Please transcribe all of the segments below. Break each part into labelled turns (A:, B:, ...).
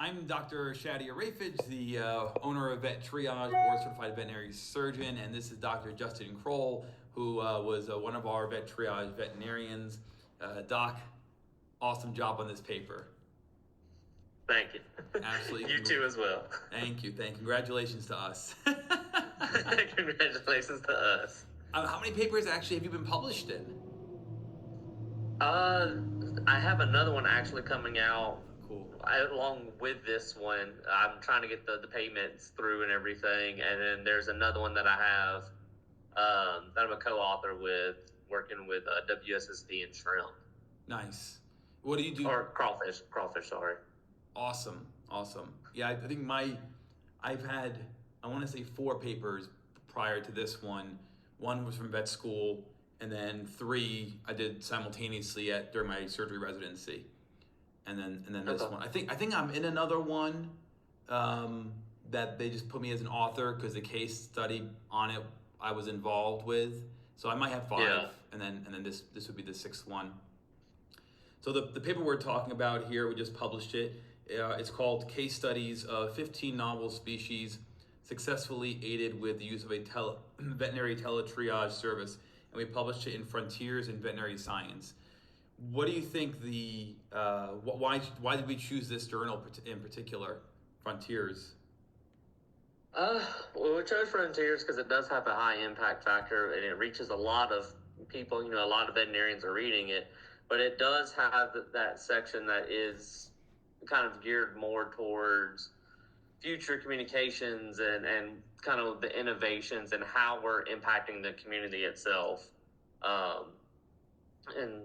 A: I'm Dr. Shadi Ireifej, the owner of VetTriage, board-certified veterinary surgeon, and this is Dr. Justin Krol, who was one of our VetTriage veterinarians. Doc, awesome job on this paper.
B: Thank you.
A: Absolutely.
B: You too as well.
A: Thank you. Congratulations to us.
B: Congratulations to us.
A: How many papers actually have you been published in?
B: I have another one actually coming out.
A: Cool.
B: Along with this one, I'm trying to get the payments through and everything, and then there's another one that I have that I'm a co-author with, working with WSSD and shrimp.
A: Nice. What do you do?
B: Or crawfish, sorry.
A: Awesome. Yeah, I think I've had, I want to say 4 papers prior to this one. One was from vet school, and then 3 I did simultaneously during my surgery residency. And then this one. I think I'm in another one that they just put me as an author because the case study on it I was involved with. So I might have 5,
B: Yeah.
A: and then this would be the 6th one. So the paper we're talking about here, we just published it. It's called Case Studies of 15 Novel Species Successfully Aided with the Use of a Veterinary Teletriage Service. And we published it in Frontiers in Veterinary Science. What do you think why did we choose this journal in particular, Frontiers?
B: Well, we chose Frontiers because it does have a high impact factor and it reaches a lot of people. A lot of veterinarians are reading it, but it does have that section that is kind of geared more towards future communications and kind of the innovations and how we're impacting the community itself. And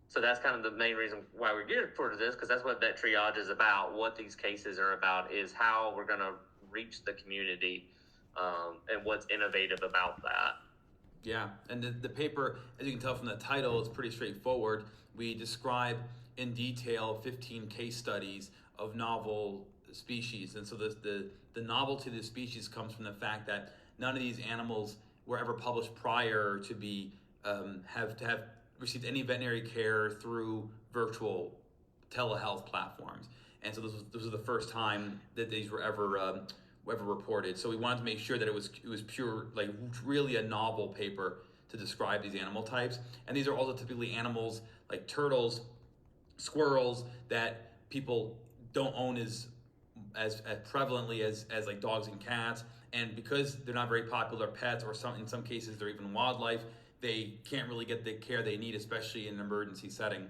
B: so that's kind of the main reason why we're geared towards this, because that's what VetTriage is about. What these cases are about is how we're going to reach the community and what's innovative about that.
A: Yeah, and the paper, as you can tell from the title, is pretty straightforward. We describe in detail 15 case studies of novel species. And so the novelty of the species comes from the fact that none of these animals were ever published prior to be have received any veterinary care through virtual telehealth platforms. And so this was the first time that these were ever reported. So we wanted to make sure that it was pure, like really a novel paper to describe these animal types. And these are also typically animals like turtles, squirrels, that people don't own as prevalently as like dogs and cats. And because they're not very popular pets, or in some cases they're even wildlife, they can't really get the care they need, especially in an emergency setting.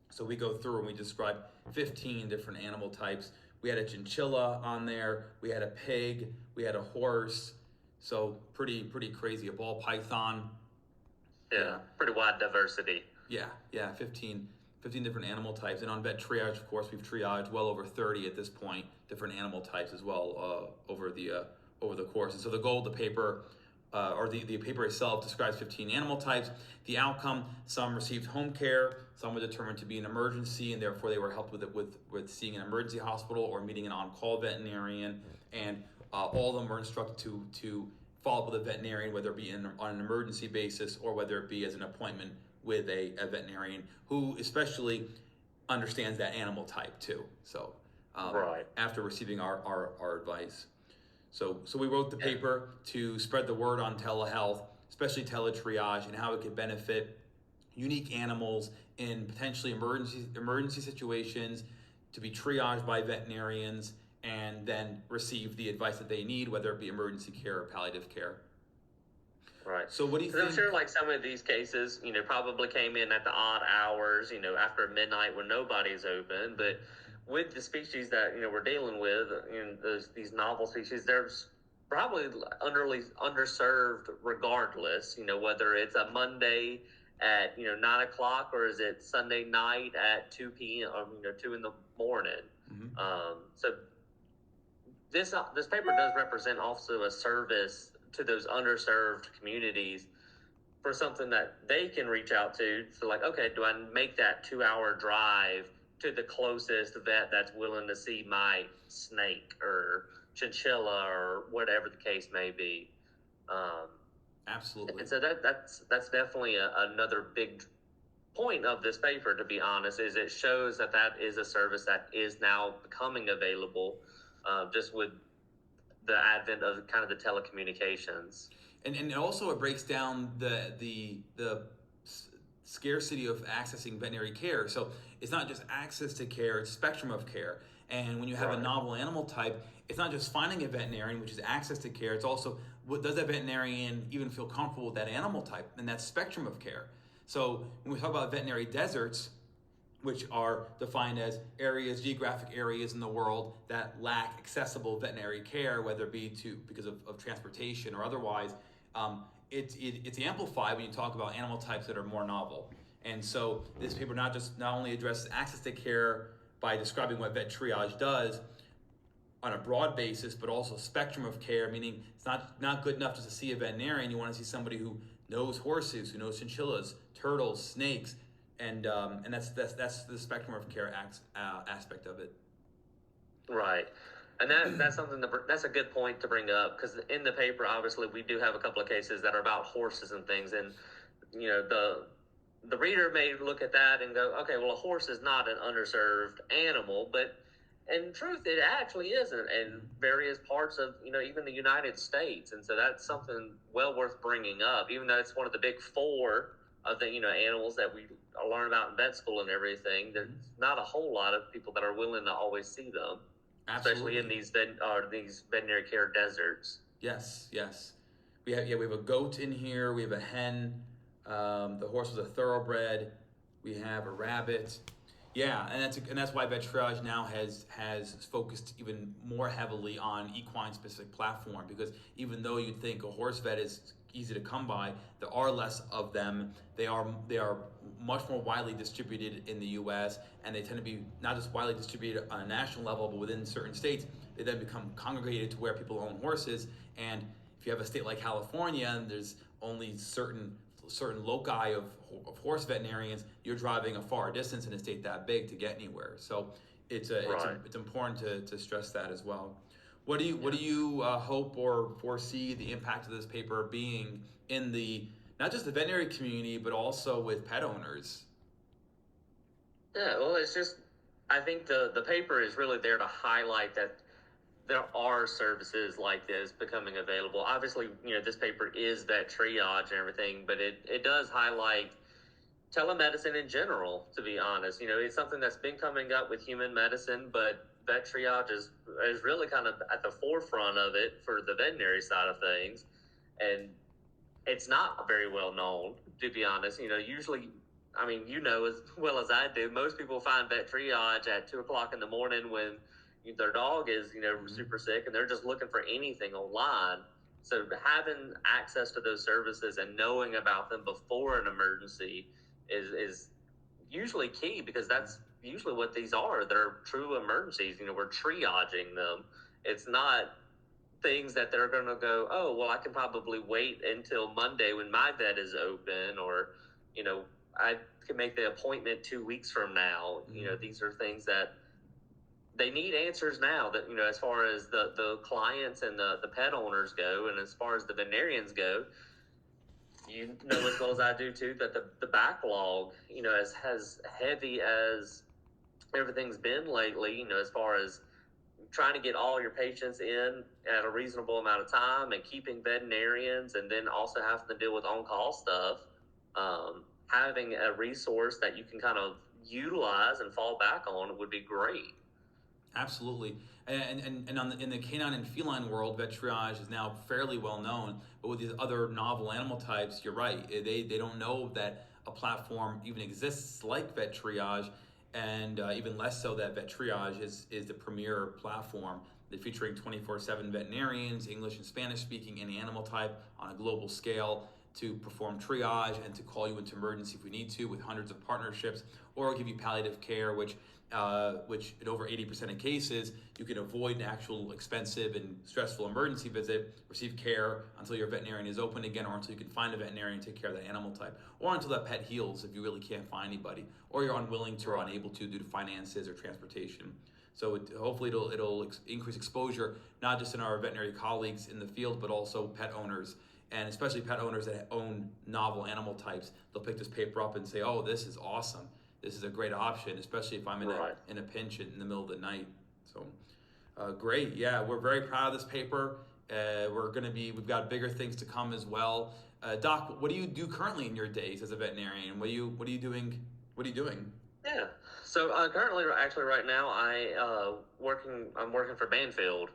A: So we go through and we describe 15 different animal types. We had a chinchilla on there, we had a pig, we had a horse. So pretty crazy. A ball python.
B: Yeah, pretty wide diversity.
A: Yeah, 15 different animal types. And on VetTriage, of course, we've triaged well over 30 at this point, different animal types as well over the course. And so the goal of the paper, or the paper itself, describes 15 animal types. The outcome: some received home care, some were determined to be an emergency, and therefore they were helped with seeing an emergency hospital or meeting an on-call veterinarian. And all of them were instructed to follow up with a veterinarian, whether it be on an emergency basis or whether it be as an appointment with a veterinarian who especially understands that animal type too. So
B: Right.
A: After receiving our advice. So we wrote the paper to spread the word on telehealth, especially teletriage, and how it could benefit unique animals in potentially emergency situations, to be triaged by veterinarians and then receive the advice that they need, whether it be emergency care or palliative care.
B: Right.
A: So what do you think?
B: I'm sure like some of these cases, probably came in at the odd hours, after midnight when nobody's open. But with the species that, we're dealing with, these novel species, there's probably underserved regardless, whether it's a Monday at, 9 o'clock or is it Sunday night at 2 p.m. or, 2 in the morning.
A: Mm-hmm.
B: So this paper does represent also a service to those underserved communities for something that they can reach out to. So like, okay, do I make that 2-hour drive to the closest vet that's willing to see my snake or chinchilla or whatever the case may be?
A: Absolutely.
B: And so that's definitely another big point of this paper, to be honest, is it shows that that is a service that is now becoming available, just with the advent of kind of the telecommunications.
A: And also it breaks down the scarcity of accessing veterinary care. So it's not just access to care, it's spectrum of care. And when you have a novel animal type, it's not just finding a veterinarian, which is access to care, it's also, does that veterinarian even feel comfortable with that animal type and that spectrum of care? So when we talk about veterinary deserts, which are defined as areas, geographic areas in the world that lack accessible veterinary care, whether it be because of transportation or otherwise, it's amplified when you talk about animal types that are more novel. And so this paper not only addresses access to care by describing what VetTriage does on a broad basis, but also spectrum of care, meaning it's not good enough just to see a veterinarian. You want to see somebody who knows horses, who knows chinchillas, turtles, snakes, and that's the spectrum of care aspect of it.
B: Right. And that's something that's a good point to bring up, because in the paper, obviously, we do have a couple of cases that are about horses and things, and the reader may look at that and go, okay, well, a horse is not an underserved animal, but in truth, it actually isn't in various parts of even the United States, and so that's something well worth bringing up, even though it's one of the big four of the animals that we learn about in vet school and everything. There's not a whole lot of people that are willing to always see them.
A: Absolutely.
B: Especially in these veterinary care deserts.
A: Yes. We have a goat in here. We have a hen. The horse was a thoroughbred. We have a rabbit. Yeah, and that's why VetTriage now has focused even more heavily on equine specific platform, because even though you'd think a horse vet is easy to come by, there are less of them. They are much more widely distributed in the U.S., and they tend to be not just widely distributed on a national level, but within certain states, they then become congregated to where people own horses. And if you have a state like California, and there's only certain loci of horse veterinarians, you're driving a far distance in a state that big to get anywhere. So it's important to stress that as well. What do you hope or foresee the impact of this paper being in not just the veterinary community, but also with pet owners?
B: Yeah, well, it's just, I think the paper is really there to highlight that there are services like this becoming available. Obviously, this paper is VetTriage and everything, but it does highlight telemedicine in general, to be honest. It's something that's been coming up with human medicine, but VetTriage is really kind of at the forefront of it for the veterinary side of things. And it's not very well known, to be honest. Usually, I mean, as well as I do, most people find VetTriage at 2:00 in the morning when their dog is, super sick, and they're just looking for anything online. So having access to those services and knowing about them before an emergency is usually key, because that's usually what these are. They're true emergencies. We're triaging them. It's not things that they're going to go, oh, well, I can probably wait until Monday when my vet is open, or, I can make the appointment 2 weeks from now. These are things that they need answers now, that, as far as the clients and the pet owners go, and as far as the veterinarians go. As well as I do too, that the backlog, as heavy as everything's been lately, as far as trying to get all your patients in at a reasonable amount of time and keeping veterinarians, and then also having to deal with on-call stuff, having a resource that you can kind of utilize and fall back on would be great.
A: Absolutely. And in the canine and feline world, VetTriage is now fairly well known. But with these other novel animal types, you're right. They don't know that a platform even exists like VetTriage, and even less so that VetTriage is the premier platform. They're featuring 24/7 veterinarians, English and Spanish speaking, any animal type on a global scale, to perform triage and to call you into emergency if we need to, with hundreds of partnerships, or give you palliative care, which in over 80% of cases, you can avoid an actual expensive and stressful emergency visit, receive care until your veterinarian is open again, or until you can find a veterinarian and take care of that animal type, or until that pet heals if you really can't find anybody, or you're unwilling to or unable to due to finances or transportation. So hopefully it'll increase exposure, not just in our veterinary colleagues in the field, but also pet owners And especially pet owners that own novel animal types, they'll pick this paper up and say, "Oh, this is awesome. This is a great option, especially if I'm in a pinch in the middle of the night." So, great. Yeah, we're very proud of this paper. We've got bigger things to come as well. Doc, what do you do currently in your days as a veterinarian? What are you doing? What are you doing?
B: Yeah. So currently, actually, right now, I'm working for Banfield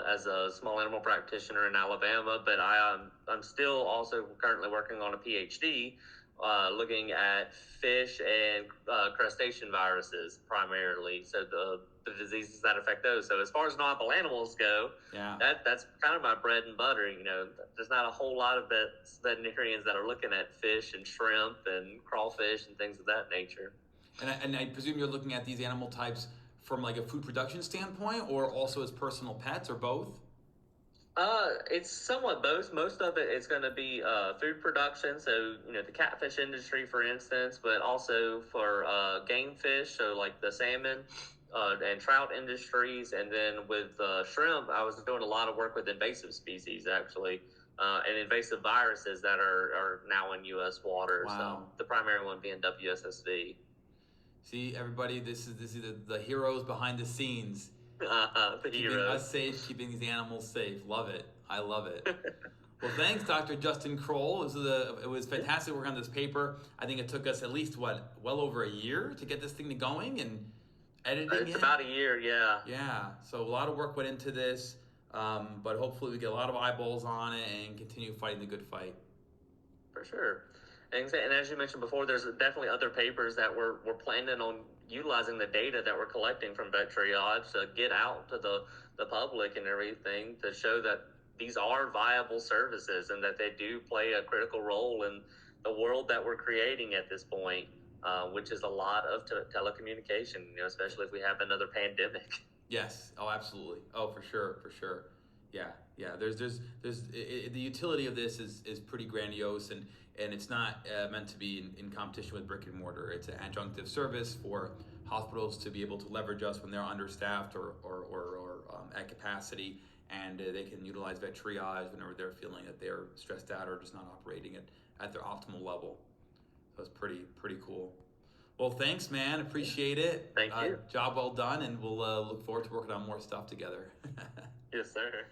B: as a small animal practitioner in Alabama. But I'm still also currently working on a PhD, looking at fish and crustacean viruses primarily. So the diseases that affect those. So as far as novel animals go,
A: Yeah,
B: that's kind of my bread and butter. There's not a whole lot of veterinarians that are looking at fish and shrimp and crawfish and things of that nature.
A: and I presume you're looking at these animal types from like a food production standpoint, or also as personal pets, or both?
B: It's somewhat both. Most of it is going to be food production, so the catfish industry, for instance, but also for game fish, so like the salmon and trout industries, and then with shrimp, I was doing a lot of work with invasive species actually, and invasive viruses that are now in U.S. waters.
A: Wow.
B: The primary one being WSSV.
A: See, everybody, this is the heroes behind the scenes.
B: The
A: Keeping
B: heroes.
A: us safe, keeping these animals safe. Love it. I love it. Well, thanks, Dr. Justin Krol. It was fantastic work on this paper. I think it took us at least, well over a year to get this thing going and editing it.
B: It's about a year, yeah.
A: Yeah, so a lot of work went into this, but hopefully we get a lot of eyeballs on it and continue fighting the good fight.
B: For sure. And as you mentioned before, there's definitely other papers that we're planning on utilizing the data that we're collecting from VetTriage to get out to the public and everything to show that these are viable services and that they do play a critical role in the world that we're creating at this point, which is a lot of telecommunication, especially if we have another pandemic.
A: Yes. Oh, absolutely. Oh, for sure. Yeah. The utility of this is pretty grandiose, and it's not meant to be in competition with brick and mortar. It's an adjunctive service for hospitals to be able to leverage us when they're understaffed or at capacity, and they can utilize VetTriage whenever they're feeling that they're stressed out or just not operating at their optimal level. So it's pretty cool. Well, thanks, man. Appreciate it.
B: Thank you.
A: Job well done, and we'll look forward to working on more stuff together.
B: Yes, sir.